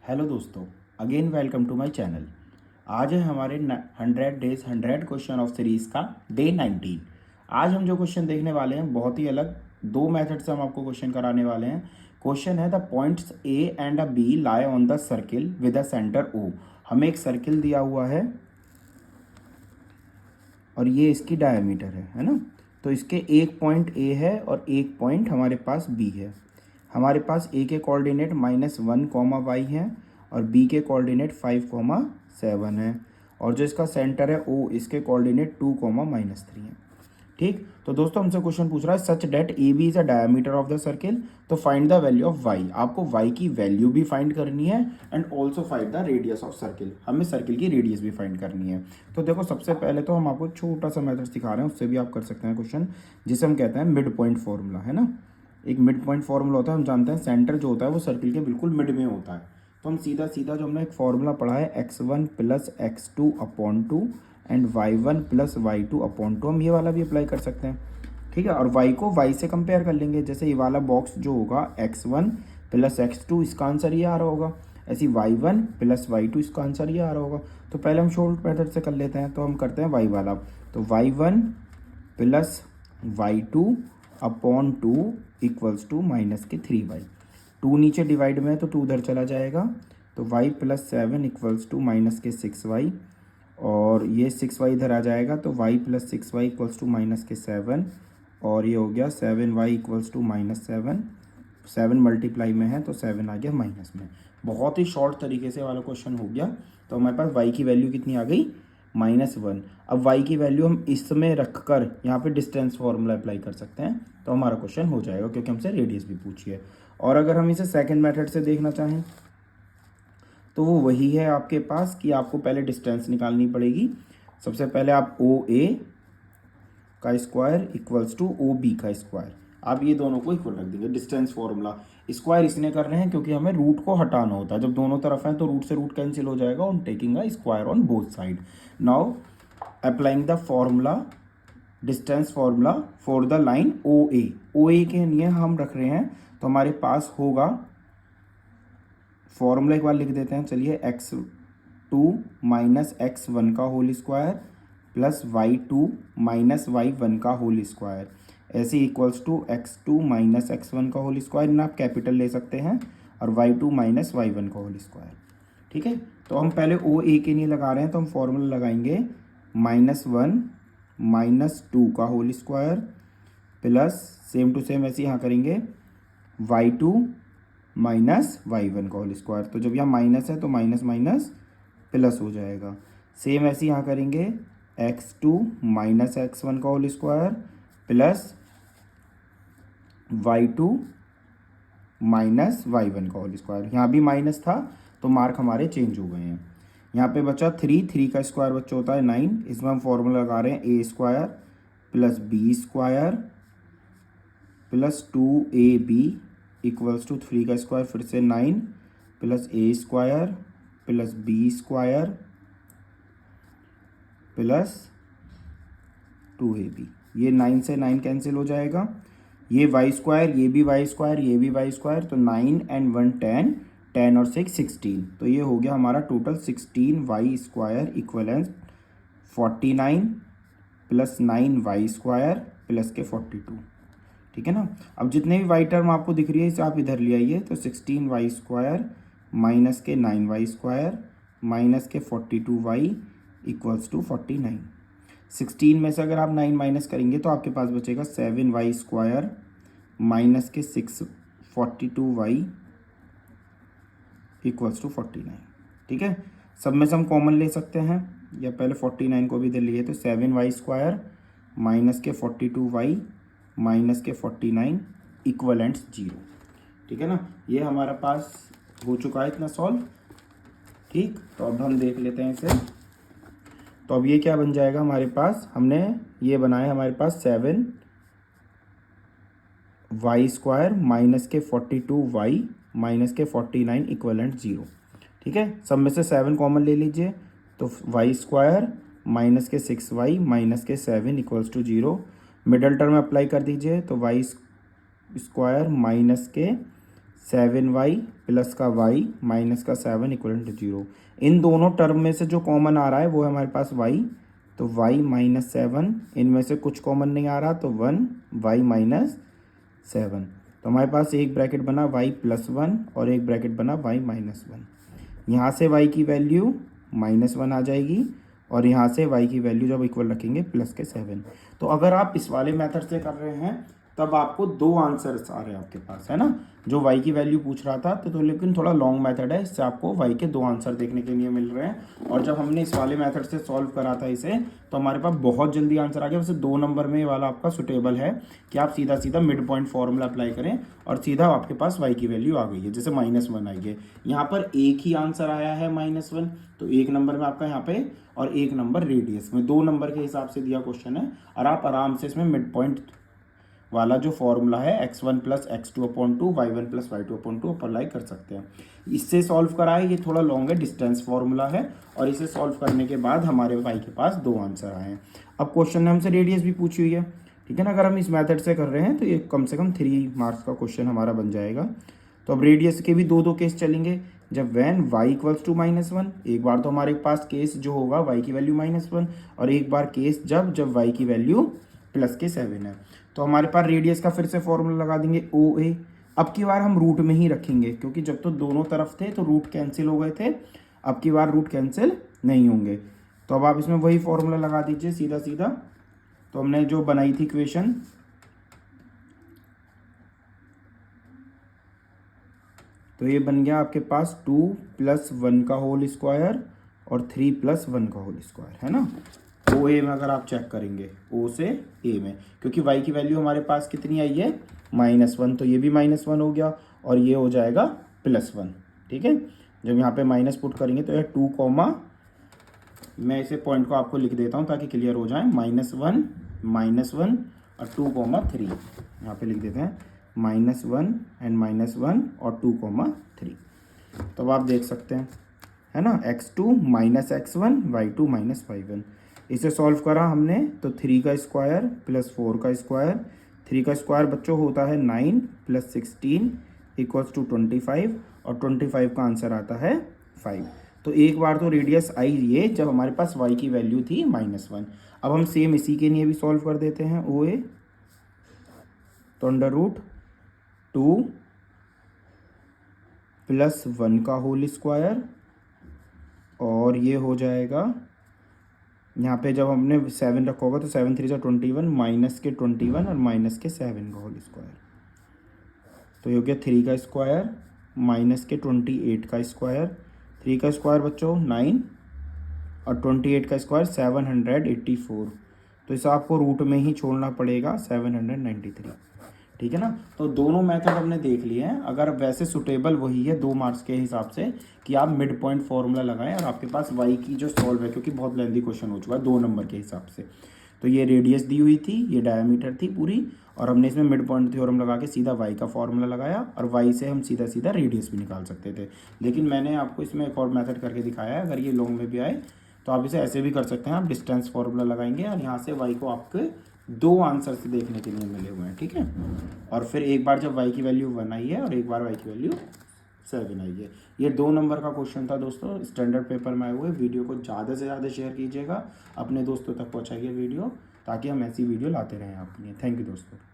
Hello दोस्तों, again welcome to my channel. आज है हमारे 100 डेज 100 क्वेश्चन ऑफ सीरीज़ का डे 19। आज हम जो क्वेश्चन देखने वाले हैं बहुत ही अलग दो मेथड से हम आपको क्वेश्चन कराने वाले हैं। क्वेश्चन है the points A and a B lie on the circle with a centre O. हमें एक सर्किल दिया हुआ है और ये इसकी डायमीटर है ना। तो इसके एक पॉइंट ए है और एक पॉइंट हमारे पास बी है। हमारे पास ए के कोऑर्डिनेट -1, है और बी के कोऑर्डिनेट 5, 7 है। और जो इसका सेंटर है ओ, इसके कोऑर्डिनेट 2, -3 है। ठीक, तो दोस्तों हमसे क्वेश्चन पूछ रहा है such that A B is a diameter of the circle, तो find the value of y. आपको वाई की वैल्यू भी फाइंड करनी है and also find the radius of circle. हमें सर्किल की रेडियस भी फाइंड करनी है। तो देखो सबसे पहले तो हम आपको छोटा सा मेथड सिखा रहे हैं, उससे भी आप कर सकते हैं क्वेश्चन, जिसे हम कहते हैं मिड पॉइंट फॉर्मूला, है ना। एक मिड पॉइंट फॉर्मूला होता है, हम जानते हैं सेंटर जो होता है वो सर्किल के बिल्कुल मिड में होता है। तो हम सीधा सीधा जो हमने एक फॉर्मूला पढ़ा है x1 + x2/2 and y1 + y2/2, हम ये वाला भी अप्लाई कर सकते हैं। ठीक है, और y को y से कंपेयर कर लेंगे। जैसे ये वाला बॉक्स जो होगा x1 + x2, इसका आंसर ये आ रहा होगा। ऐसी y1 + y2, इसका आंसर ये आ रहा होगा। तो पहले हम शॉर्ट मेथड से कर लेते हैं। तो हम करते हैं y वाला। तो y1 + y2/2 equals to -3y। 2 नीचे डिवाइड में है तो 2 उधर चला जाएगा। तो y + 7 इक्वल्स टू -6y, और ये 6y इधर आ जाएगा। तो y + 6y इक्वल्स टू -7, और ये हो गया 7y इक्वल्स टू -7। 7 मल्टीप्लाई में है तो 7 आ गया माइनस में। बहुत ही शॉर्ट तरीके से वाला क्वेश्चन हो गया। तो हमारे पास y की वैल्यू कितनी आ गई? -1। अब y की वैल्यू हम इसमें रख कर यहाँ पे डिस्टेंस फार्मूला अप्लाई कर सकते हैं, तो हमारा क्वेश्चन हो जाएगा, क्योंकि हमसे रेडियस भी पूछी है। और अगर हम इसे सेकंड मेथड से देखना चाहें तो वो वही है आपके पास कि आपको पहले डिस्टेंस निकालनी पड़ेगी। सबसे पहले आप ओ ए का square equals to O B का स्क्वायर, आप ये दोनों को इक्वल रख देंगे। डिस्टेंस फॉर्मूला स्क्वायर इसलिए कर रहे हैं क्योंकि हमें रूट को हटाना होता है। जब दोनों तरफ हैं तो रूट से रूट कैंसिल हो जाएगा on taking a square on both side. Now applying the formula, distance formula for the line O A के लिए हम रख रहे हैं। तो हमारे पास होगा, फॉर्मूला एक बार लिख देते हैं, चलिए, x2 - x1 का whole square plus y2 - y1 का होल स्क्वायर, ऐसे इक्वल्स टू x2 - x1 का होल स्क्वायर, ना आप कैपिटल ले सकते हैं, और y2 - y1 का होल स्क्वायर। ठीक है, तो हम पहले ओ ए के लिए लगा रहे हैं, तो हम फॉर्मूला लगाएंगे -1 - 2 का whole square plus same to same ऐसे यहाँ करेंगे y2 - y1 का होल स्क्वायर। तो जब यहाँ माइनस है तो माइनस माइनस प्लस हो जाएगा। सेम ऐसे यहाँ करेंगे x2 - x1 का whole square plus y2 - y1 का होल स्क्वायर। यहाँ भी माइनस था तो मार्क हमारे चेंज हो गए हैं। यहाँ पे बचा 3 का स्क्वायर बच्चा होता है 9। इसमें हम फॉर्मूला लगा रहे हैं a² + b² plus 2ab equals to 3 का स्क्वायर फिर से 9 plus a² plus b² plus 2ab। ये 9 से 9 कैंसिल हो जाएगा। ये y², ये भी y², ये भी y², तो 9 and 1 10, 10 और 6 16। तो ये हो गया हमारा total 16y² equivalence 49 plus 9y² plus के 42। ठीक है ना। अब जितने भी y टर्म आपको दिख रही है इसे आप इधर ले आइए। तो 16y² माइनस के 9y² माइनस के 42y इक्वल्स टू 49। 16 में से अगर आप 9 माइनस करेंगे तो आपके पास बचेगा 7y² माइनस के 42y इक्वल्स टू 49। ठीक है, सब में से हम कॉमन ले सकते हैं, या पहले 49 को भी इधर लिए। तो 7y² माइनस के 42y माइनस के 49 इक्वलेंट्स 0। ठीक है ना, ये हमारा पास हो चुका है इतना सॉल्व। ठीक, तो अब हम देख लेते हैं इसे। तो अब ये क्या बन जाएगा हमारे पास, हमने ये बनाया हमारे पास 7y² माइनस के 42y माइनस के 49 इक्वलेंट 0। ठीक है, सब में से 7 कॉमन ले लीजिए। तो y² माइनस के 6y माइनस के 7 equals to 0। Middle term apply कर दीजिए। तो y² माइनस के 7y प्लस का y माइनस का 7 इक्वल टू 0। इन दोनों टर्म में से जो कॉमन आ रहा है वो है हमारे पास y, तो y माइनस 7, इनमें से कुछ कॉमन नहीं आ रहा तो 1 y माइनस 7। तो हमारे पास एक ब्रैकेट बना y प्लस 1 और एक ब्रैकेट बना y माइनस 1। यहाँ से y की वैल्यू माइनस 1 आ जाएगी और यहाँ से y की वैल्यू जब इक्वल रखेंगे प्लस के 7। तो अगर आप इस वाले मेथड से कर रहे हैं तब आपको दो आंसर्स आ रहे हैं आपके पास, है ना। जो y की वैल्यू पूछ रहा था तो लेकिन थोड़ा लॉन्ग मेथड है, इससे आपको y के दो आंसर देखने के लिए मिल रहे हैं। और जब हमने इस वाले मेथड से सॉल्व करा था इसे तो हमारे पास बहुत जल्दी आंसर आ गया। वैसे 2 नंबर में ये वाला आपका सुटेबल है कि आप सीधा सीधा मिड पॉइंट फॉर्मूला अप्लाई करें और सीधा आपके पास y की वैल्यू आ गई है। जैसे -1 आई है, यहाँ पर एक ही आंसर आया है -1, तो एक नंबर में आपका यहाँ पे और एक नंबर रेडियस में, 2 नंबर के हिसाब से दिया क्वेश्चन है। और आप आराम से इसमें मिड पॉइंट वाला जो फॉर्मूला है x1 plus x2/2 y1 plus y2/2 apply कर सकते हैं। इससे सॉल्व करा है, ये थोड़ा लॉन्ग है, डिस्टेंस फॉर्मूला है। और इसे सॉल्व करने के बाद हमारे y के पास 2 आंसर आए हैं। अब क्वेश्चन ने हमसे रेडियस भी पूछी हुई है, ठीक है ना। अगर हम इस मेथड से कर रहे हैं तो ये कम से कम 3 मार्क्स का क्वेश्चन हमारा बन जाएगा। तो अब रेडियस के भी 2 केस चलेंगे। जब वैन y इक्वल्स टू -1, एक बार तो हमारे पास केस जो होगा y की वैल्यू -1 और एक बार केस जब y की वैल्यू प्लस के 7 है। तो हमारे पास रेडियस का फिर से फॉर्मूला लगा देंगे OA। अब की बार हम रूट में ही रखेंगे क्योंकि जब तो दोनों तरफ थे तो रूट कैंसिल हो गए थे, अब की बार रूट कैंसिल नहीं होंगे। तो अब आप इसमें वही फॉर्मूला लगा दीजिए सीधा सीधा। तो हमने जो बनाई थी इक्वेशन, तो ये बन गया आपके पास 2 + 1 का होल स्क्वायर और 3 + 1 का होल स्क्वायर, है ना। ओ ए में अगर आप चेक करेंगे ओ से ए में, क्योंकि y की वैल्यू हमारे पास कितनी आई है -1, तो ये भी -1 हो गया और ये हो जाएगा +1, ठीक है। जब यहाँ पे माइनस पुट करेंगे तो ये 2, मैं इसे पॉइंट को आपको लिख देता हूँ ताकि क्लियर हो जाए, -1 और 2, 3 यहाँ पे लिख देते हैं, -1 एंड -1 और 2, 3। तो अब आप देख सकते हैं, है ना, x2 - x1 y2 - y1। इसे सॉल्व करा हमने तो 3 का स्क्वायर प्लस 4 का स्क्वायर, 3 का स्क्वायर बच्चों होता है 9 + 16 = 25 और 25 का आंसर आता है 5। तो एक बार तो रेडियस आई ये जब हमारे पास y की वैल्यू थी -1। अब हम सेम इसी के लिए भी सॉल्व कर देते हैं OA। तो √2 + 1 का होल स्क्वायर और ये हो जाएगा, यहाँ पे जब हमने 7 रखा होगा तो 7 × 3 = 21 माइनस के 21 और माइनस के 7 का होल स्क्वायर। तो ये हो गया 3 का स्क्वायर माइनस के 28 का स्क्वायर, 3 का स्क्वायर बच्चों 9 और 28 का स्क्वायर 784। तो इसे आपको रूट में ही छोड़ना पड़ेगा 793, ठीक है ना। तो दोनों मेथड हमने देख लिए हैं। अगर वैसे सुटेबल वही है 2 मार्क्स के हिसाब से कि आप मिड पॉइंट फॉर्मूला लगाएं और आपके पास y की जो सॉल्व है, क्योंकि बहुत लेंथी क्वेश्चन हो चुका है 2 नंबर के हिसाब से। तो ये रेडियस दी हुई थी, ये डायमीटर थी पूरी, और हमने इसमें मिड पॉइंट थ्योरम लगा के सीधा y का फॉर्मूला लगाया और y से हम सीधा सीधा रेडियस भी निकाल सकते थे। लेकिन मैंने आपको इसमें एक और मेथड करके दिखाया है। अगर ये लॉन्ग में भी आए तो आप इसे ऐसे भी कर सकते हैं, आप डिस्टेंस फॉर्मूला लगाएंगे और यहाँ से y को आपके 2 आंसर से देखने के लिए मिले हुए हैं, ठीक है। और फिर एक बार जब y की वैल्यू 1 आई है और एक बार y की वैल्यू 7 आई है। ये 2 नंबर का क्वेश्चन था दोस्तों, स्टैंडर्ड पेपर में आए हुए। वीडियो को ज़्यादा से ज़्यादा शेयर कीजिएगा, अपने दोस्तों तक पहुँचाइए वीडियो, ताकि हम ऐसी वीडियो लाते रहें आपके लिए। थैंक यू दोस्तों।